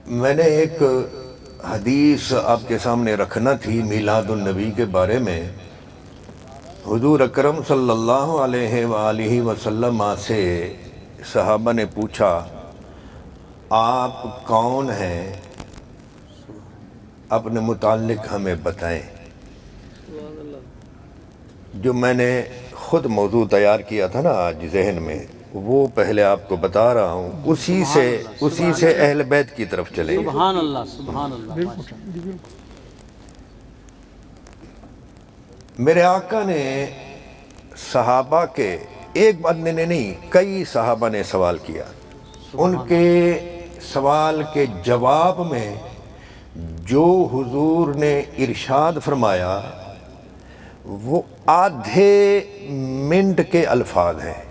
میں نے ایک حدیث آپ کے سامنے رکھنا تھی میلاد النبی کے بارے میں۔ حضور اکرم صلی اللہ علیہ وآلہ وسلم سے صحابہ نے پوچھا آپ کون ہیں، اپنے متعلق ہمیں بتائیں۔ جو میں نے خود موضوع تیار کیا تھا نا آج ذہن میں، وہ پہلے آپ کو بتا رہا ہوں، اسی سے اہل بیت کی طرف چلیں گے۔ سبحان اللہ سبحان اللہ۔ میرے آقا نے صحابہ کے ایک بندے نے نہیں، کئی صحابہ نے سوال کیا۔ ان کے سوال کے جواب میں جو حضور نے ارشاد فرمایا وہ آدھے منٹ کے الفاظ ہیں،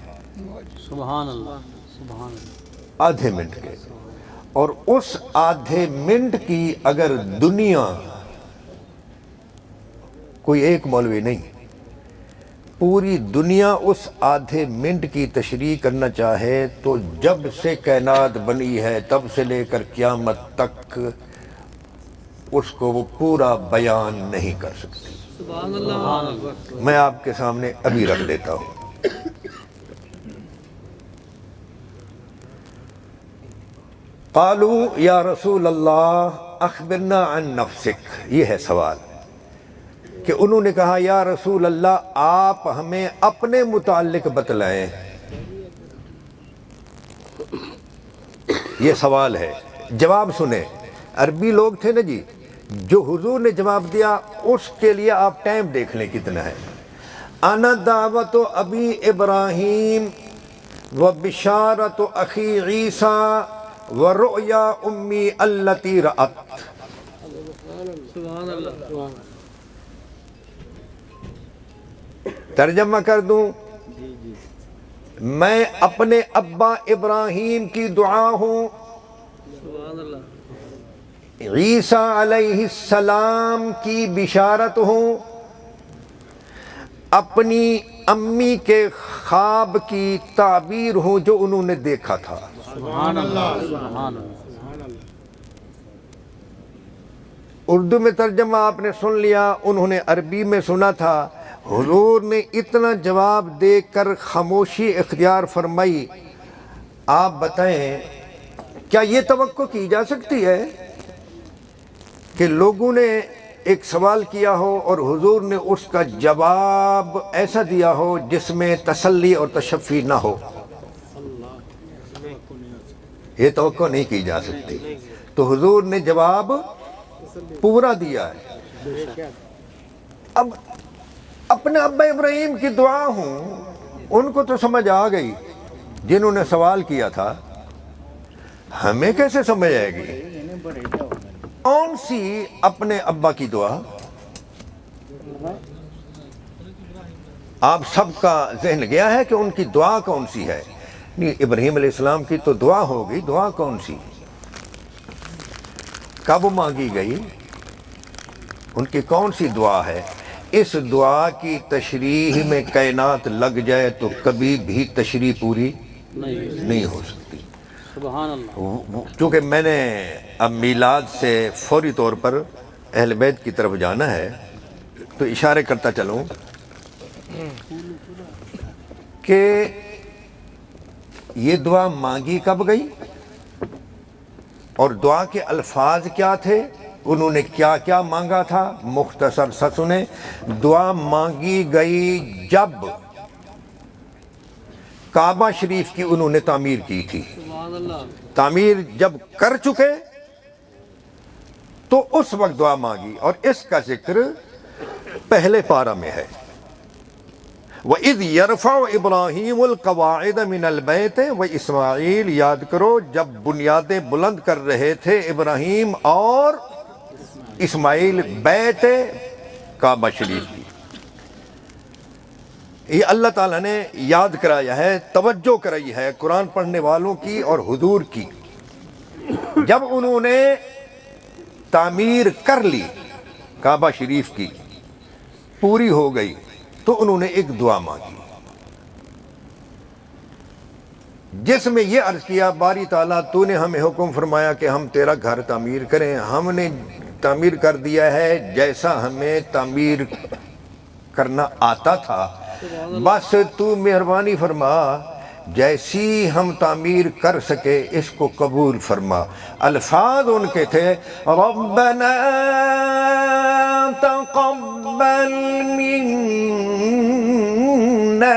سبحان اللہ سبحان اللہ۔ آدھے منٹ کے، اور اس آدھے منٹ کی اگر دنیا، کوئی ایک مولوی نہیں، پوری دنیا اس آدھے منٹ کی تشریح کرنا چاہے تو جب سے کائنات بنی ہے تب سے لے کر قیامت تک اس کو وہ پورا بیان نہیں کر سکتی۔ سبحان اللہ۔ میں آپ کے سامنے ابھی رکھ دیتا ہوں۔ قالوا یا رسول اللہ اخبرنا عن نفسک، یہ ہے سوال کہ انہوں نے کہا یا رسول اللہ آپ ہمیں اپنے متعلق بتلائیں۔ یہ سوال ہے، جواب سنیں۔ عربی لوگ تھے نا جی، جو حضور نے جواب دیا اس کے لیے آپ ٹائم دیکھ لیں کتنا ہے۔ انا دعوت ابی ابراہیم و بشارت اخی عیسیٰ و رؤیا امی التی رأت۔ سبحان اللہ۔ ترجمہ کر دوں، میں اپنے ابا ابراہیم کی دعا ہوں، سبحان اللہ۔ عیسیٰ علیہ السلام کی بشارت ہوں، اپنی امی کے خواب کی تعبیر ہوں جو انہوں نے دیکھا تھا۔ سبحان اللہ سبحان اللہ۔ اردو میں ترجمہ آپ نے سن لیا، انہوں نے عربی میں سنا تھا۔ حضور نے اتنا جواب دے کر خاموشی اختیار فرمائی۔ آپ بتائیں کیا یہ توقع کی جا سکتی ہے کہ لوگوں نے ایک سوال کیا ہو اور حضور نے اس کا جواب ایسا دیا ہو جس میں تسلی اور تشفی نہ ہو؟ یہ توقع نہیں کی جا سکتی۔ تو حضور نے جواب پورا دیا ہے۔ اب اپنے ابا ابراہیم کی دعا ہوں، ان کو تو سمجھ آ گئی جنہوں نے سوال کیا تھا، ہمیں کیسے سمجھ آئے گی؟ کون سی اپنے ابا کی دعا؟ آپ سب کا ذہن گیا ہے کہ ان کی دعا کون سی ہے؟ نہیں، ابراہیم علیہ السلام کی تو دعا ہوگی، دعا کون سی؟ کب مانگی گئی؟ ان کی کون سی دعا ہے؟ اس دعا کی تشریح میں کائنات لگ جائے تو کبھی بھی تشریح پوری نہیں ہو سکتی۔ سبحان اللہ۔ چونکہ میں نے اب میلاد سے فوری طور پر اہل بیت کی طرف جانا ہے تو اشارے کرتا چلوں کہ یہ دعا مانگی کب گئی اور دعا کے الفاظ کیا تھے، انہوں نے کیا کیا مانگا تھا۔ مختصر سا سنیں، دعا مانگی گئی جب کعبہ شریف کی انہوں نے تعمیر کی تھی۔ سبحان اللہ۔ تعمیر جب کر چکے تو اس وقت دعا مانگی، اور اس کا ذکر پہلے پارہ میں ہے۔ وَإِذْ يَرْفَعُ إِبْرَاهِيمُ الْقَوَاعِدَ مِنَ الْبَيْتِ وَإِسْمَاعِيلُ، یاد کرو جب بنیادیں بلند کر رہے تھے ابراہیم اور اسماعیل بیت کعبہ شریف کی۔ یہ اللہ تعالیٰ نے یاد کرایا ہے، توجہ کرائی ہے قرآن پڑھنے والوں کی اور حضور کی۔ جب انہوں نے تعمیر کر لی کعبہ شریف کی، پوری ہو گئی، تو انہوں نے ایک دعا مانگی۔ جس میں یہ عرض کیا باری تعالیٰ تو نے ہمیں حکم فرمایا کہ ہم تیرا گھر تعمیر کریں، ہم نے تعمیر کر دیا ہے جیسا ہمیں تعمیر کرنا آتا تھا، بس تو مہربانی فرما جیسی ہم تعمیر کر سکے اس کو قبول فرما۔ الفاظ ان کے تھے ربنا تقبل منا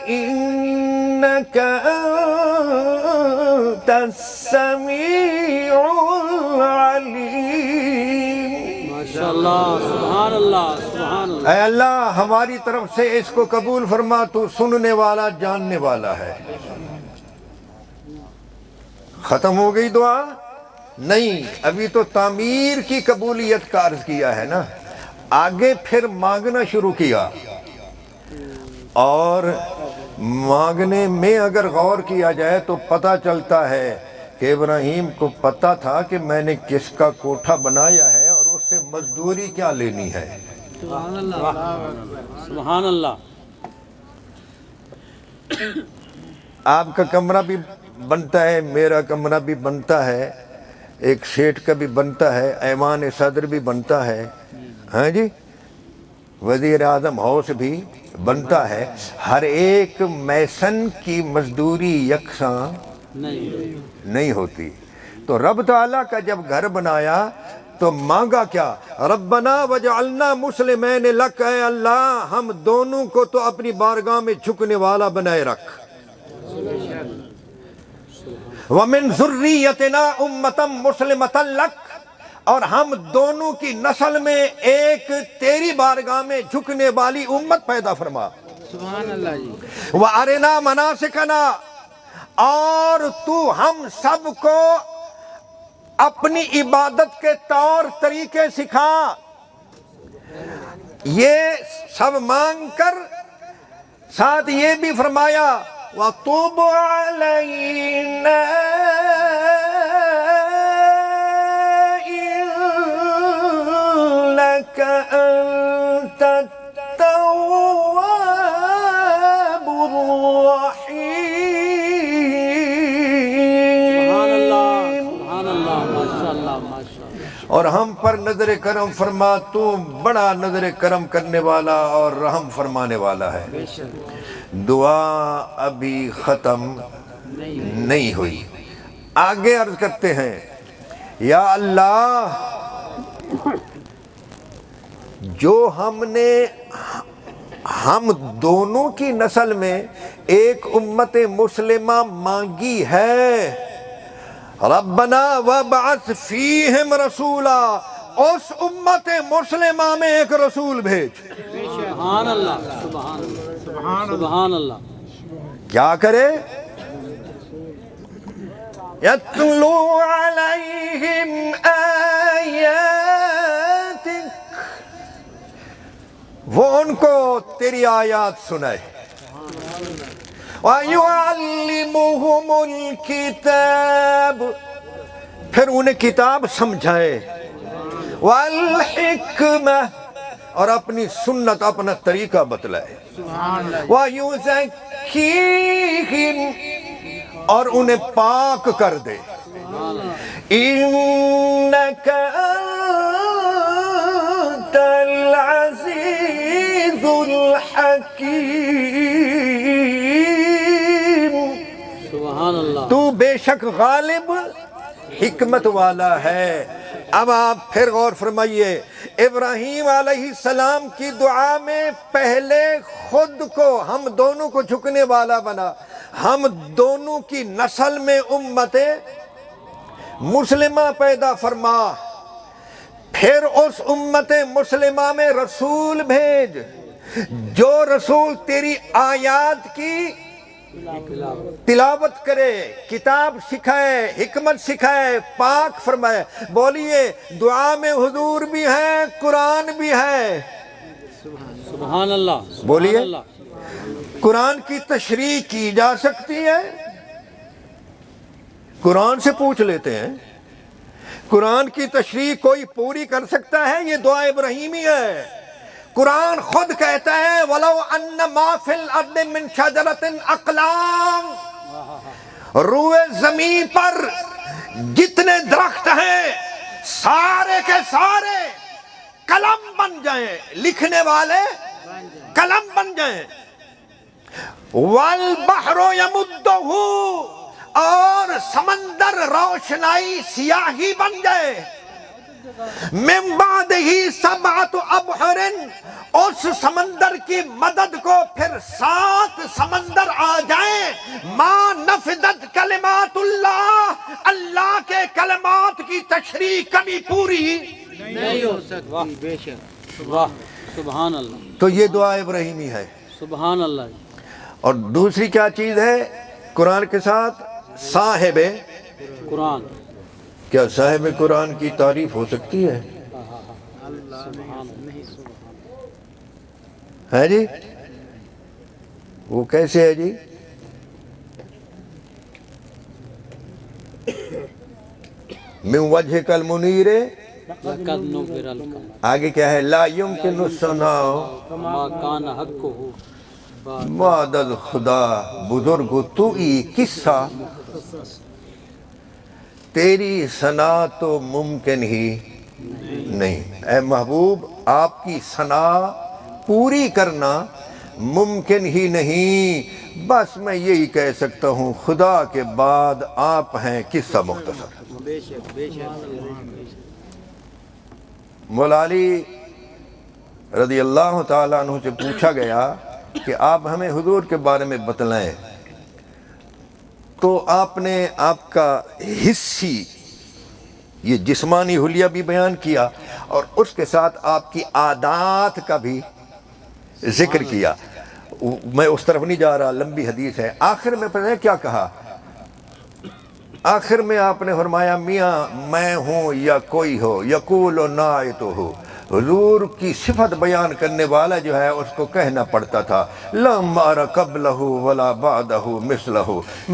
انك انت السميع العليم۔ ماشاء اللہ، سبحان اللہ، سبحان اللہ۔ اے اللہ ہماری طرف سے اس کو قبول فرما، تو سننے والا جاننے والا ہے۔ ختم ہو گئی دعا؟ نہیں، ابھی تو تعمیر کی قبولیت کا عرض کیا ہے نا، آگے پھر مانگنا شروع کیا، اور مانگنے میں اگر غور کیا جائے تو پتہ چلتا ہے کہ ابراہیم کو پتہ تھا کہ میں نے کس کا کوٹھا بنایا ہے اور اس سے مزدوری کیا لینی ہے۔ سبحان اللہ، سبحان اللہ۔ آپ کا کمرہ بھی بنتا ہے، میرا کمرہ بھی بنتا ہے، ایک سیٹھ کا بھی بنتا ہے، ایوان صدر بھی بنتا ہے، ہاں جی، وزیر اعظم ہاؤس بھی بنتا ہے، ہر ایک میسن کی مزدوری یکساں نہیں ہوتی۔ تو رب تعالیٰ کا جب گھر بنایا تو مانگا کیا؟ ربنا وجعلنا مسلمین لک، اے اللہ ہم دونوں کو تو اپنی بارگاہ میں جھکنے والا بنائے رکھ، ومن ذریتنا امتا مسلمتا لک، اور ہم دونوں کی نسل میں ایک تیری بارگاہ میں جھکنے والی امت پیدا فرما۔ سبحان اللہ جی۔ وَأَرِنَا مَنَاسِكَنَا، اور تو ہم سب کو اپنی عبادت کے طور طریقے سکھا۔ یہ سب مانگ کر ساتھ یہ بھی فرمایا وَتُوبُ عَلَيْنَا إِنَّكَ أَنْتَ التَّوَّابُ الرَّحِيمُ۔ اور ہم پر نظر کرم فرما، تو بڑا نظر کرم کرنے والا اور رحم فرمانے والا ہے۔ دعا ابھی ختم نہیں ہوئی، آگے عرض کرتے ہیں یا اللہ جو ہم دونوں کی نسل میں ایک امت مسلمہ مانگی ہے، ربنا وابعث فیہم رسولا، اس امت مسلمہ میں ایک رسول بھیج۔ سبحان اللہ، سبحان اللہ، سبحان اللہ۔ کیا کرے؟ یتلو علیہم آیاتک، وہ ان کو تیری آیات سنائے، وَيُعَلِّمُهُمُ الْكِتَابِ، پھر انہیں کتاب سمجھائے، وَالْحِكْمَةِ، اور اپنی سنت اپنا طریقہ بتلائے، وَيُزَكِّيهِمْ، اور انہیں پاک کر دے، إِنَّكَ أَنْتَ الْعَزِيزُ الْحَكِيمُ، تو بے شک غالب حکمت والا ہے۔ اب آپ پھر غور فرمائیے، ابراہیم علیہ السلام کی دعا میں پہلے خود کو ہم دونوں کو جھکنے والا بنا، ہم دونوں کی نسل میں امت مسلمہ پیدا فرما، پھر اس امت مسلمہ میں رسول بھیج، جو رسول تیری آیات کی تلاوت کرے، کتاب سکھائے، حکمت سکھائے، پاک فرمائے۔ بولیے دعا میں حضور بھی ہے، قرآن بھی ہے، سبحان اللہ۔ بولیے قرآن کی تشریح کی جا سکتی ہے؟ قرآن سے پوچھ لیتے ہیں، قرآن کی تشریح کوئی پوری کر سکتا ہے؟ یہ دعا ابراہیمی ہے۔ قرآن خود کہتا ہے وَلَوْ أَنَّ مَا فِي الْأَرْضِ مِنْ شَجَرَةٍ أَقْلَامٍ، روئے زمین پر جتنے درخت ہیں سارے کے سارے قلم بن جائیں، لکھنے والے قلم بن جائیں۔ وَالْبَحْرُ يَمُدُّهُ، اور سمندر روشنائی سیاہی بن جائے۔ مِن بَعْدِهِ سَبْعَةُ أَبْحُرٍ، اس سمندر کی مدد کو پھر 7 سمندر آ جائیں، ما نفدت کلمات اللہ، اللہ کے کلمات کی تشریح کبھی پوری نہیں ہو سکتی۔ بے شک، واہ، سبحان اللہ، تو یہ دعا ابراہیمی ہے۔ سبحان اللہ۔ اور دوسری کیا چیز ہے قرآن کے ساتھ؟ صاحب قرآن، کیا صاحب قرآن کی تعریف ہو سکتی ہے؟ سبحان اللہ، ہے جی؟ وہ کیسے ہے جی؟ من وجهک المنیر، لقد نور القمر آگے کیا ہے؟ لا یمکن الثناء ما کان حقہ بعد الخدا، بزرگ تو ای قصہ، تیری ثنا تو ممکن ہی نہیں۔ اے محبوب، آپ کی ثنا پوری کرنا ممکن ہی نہیں، بس میں یہی کہہ سکتا ہوں خدا کے بعد آپ ہیں قصہ مختصر۔ بے شک، بے شک۔ مولا علی رضی اللہ تعالیٰ عنہ سے پوچھا گیا کہ آپ ہمیں حضور کے بارے میں بتلائیں، تو آپ نے آپ کا حصی یہ جسمانی حلیہ بھی بیان کیا اور اس کے ساتھ آپ کی عادات کا بھی ذکر کیا۔ میں اس طرف نہیں جا رہا، لمبی حدیث ہے۔ آخر میں پتہ ہے کیا کہا؟ آخر میں آپ نے فرمایا میاں میں ہوں یا کوئی ہو، یقول و نائت ہو، حضور کی صفت بیان کرنے والا جو ہے اس کو کہنا پڑتا تھا لم ار قبلہ ولا بعدہ مثلہ،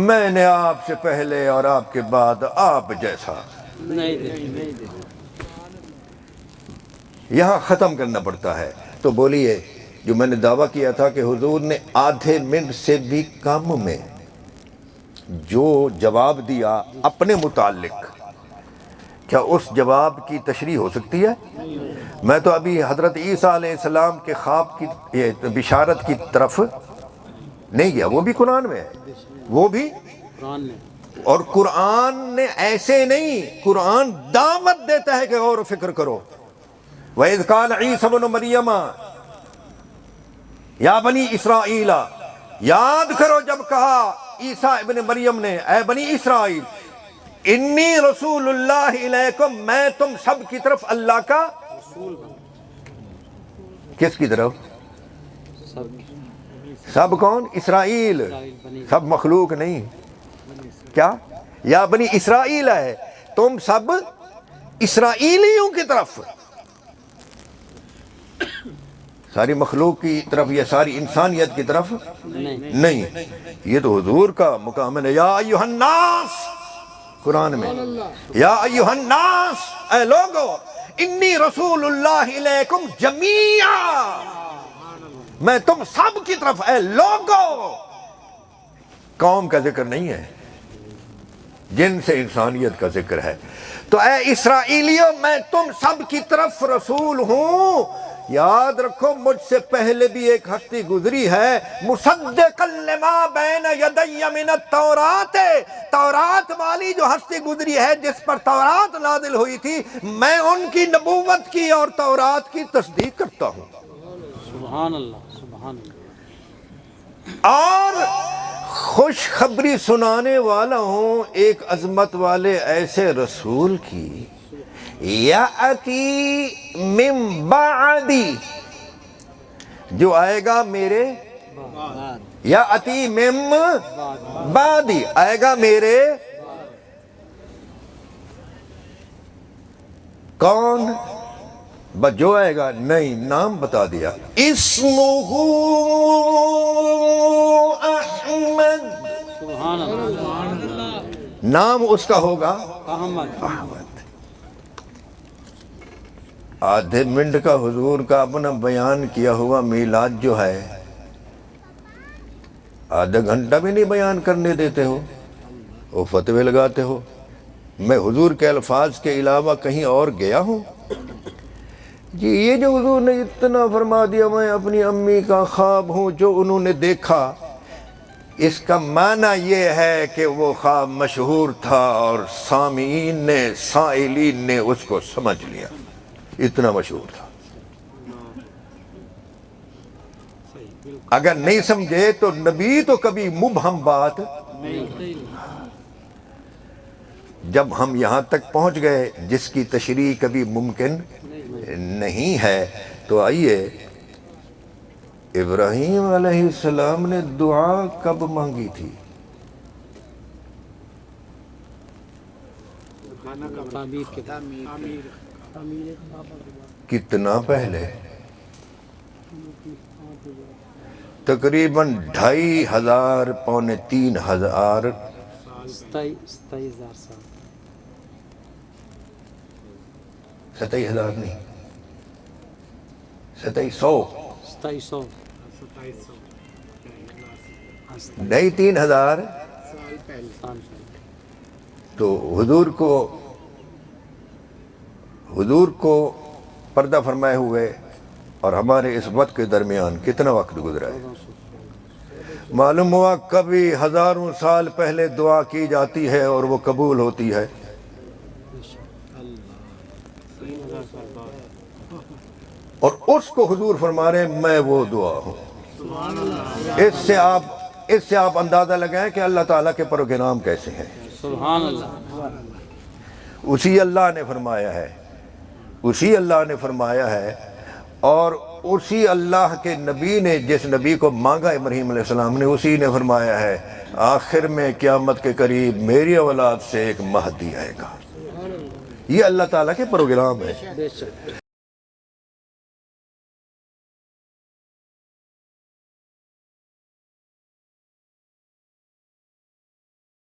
میں نے آپ سے پہلے اور آپ کے بعد آپ جیسا نہیں دے۔ یہاں ختم کرنا پڑتا ہے۔ تو بولیے، جو میں نے دعویٰ کیا تھا کہ حضور نے آدھے منٹ سے بھی کم میں جو جواب دیا اپنے متعلق، کیا اس جواب کی تشریح ہو سکتی ہے؟ میں تو ابھی حضرت عیسیٰ علیہ السلام کے خواب کی بشارت کی طرف نہیں گیا، وہ بھی قرآن میں ہے، وہ بھی قرآن نے، اور قرآن نے ایسے نہیں، قرآن دعوت دیتا ہے کہ غور و فکر کرو۔ وَإِذْ قَالَ عِيسَى ابْنُ مَرْيَمَ یا بنی اسرائیل، یاد کرو جب کہا عیسیٰ ابن مریم نے اے بنی اسرائیل انی رسول اللہ علیکم، میں تم سب کی طرف اللہ کا رسول کس کی طرف؟ سب سب کون؟ اسرائیل، سب مخلوق نہیں۔ کیا؟ یا بنی اسرائیل ہے، تم سب اسرائیلیوں کی طرف، ساری مخلوق کی طرف یا ساری انسانیت کی طرف نہیں۔ یہ تو حضور کا مقام ہے۔ یا ایھا الناس، قرآن میں یا ایھا الناس، اے لوگو، انی رسول اللہ علیکم جمیعا، میں تم سب کی طرف، اے لوگو، قوم کا ذکر نہیں ہے، جن سے انسانیت کا ذکر ہے۔ تو اے اسرائیلیوں، میں تم سب کی طرف رسول ہوں۔ یاد رکھو مجھ سے پہلے بھی ایک ہستی گزری ہے، مصدقا لما بین یدی من التورات، تورات والی جو ہستی گزری ہے جس پر تورات نازل ہوئی تھی، میں ان کی نبوت کی اور تورات کی تصدیق کرتا ہوں۔ سبحان اللہ، سبحان اللہ۔ اور خوشخبری سنانے والا ہوں ایک عظمت والے ایسے رسول کی، یأتی من بعدی، جو آئے گا میرے، یأتی من بعدی، آئے گا میرے، کون؟ بس جو آئے گا، نہیں، نام بتا دیا، اسمہ احمد، سبحان اللہ، نام اس کا ہوگا احمد۔ احمد۔ آدھے منٹ کا حضور کا اپنا بیان کیا ہوا میلاد جو ہے آدھا گھنٹہ بھی نہیں بیان کرنے دیتے ہو، وہ فتوے لگاتے ہو۔ میں حضور کے الفاظ کے علاوہ کہیں اور گیا ہوں؟ جی یہ جو حضور نے اتنا فرما دیا میں اپنی امی کا خواب ہوں جو انہوں نے دیکھا، اس کا معنی یہ ہے کہ وہ خواب مشہور تھا اور سامعین نے سائلین نے اس کو سمجھ لیا، اتنا مشہور تھا۔ اگر نہیں سمجھے تو نبی تو کبھی مبہم بات، جب ہم یہاں تک پہنچ گئے جس کی تشریح کبھی ممکن نہیں ہے، تو آئیے ابراہیم علیہ السلام نے دعا کب مانگی تھی؟ کتنا پہلے؟ تقریباً 2500 پونے 3000 27,000 نہیں 2700 نہیں 3000 تو حضور کو پردہ فرمائے ہوئے اور ہمارے اس وقت کے درمیان کتنا وقت گزرا ہے؟ معلوم ہوا کبھی ہزاروں سال پہلے دعا کی جاتی ہے اور وہ قبول ہوتی ہے، اور اس کو حضور فرما رہے ہیں میں وہ دعا ہوں۔ اس سے آپ اندازہ لگائیں کہ اللہ تعالیٰ کے پروگرام کیسے ہیں۔ سبحان اللہ۔ اسی اللہ نے فرمایا ہے اور اسی اللہ کے نبی نے جس نبی کو مانگا ابراہیم علیہ السلام نے، اسی نے فرمایا ہے آخر میں قیامت کے قریب میری اولاد سے ایک مہدی آئے گا۔ یہ اللہ تعالیٰ کے پروگرام ہے۔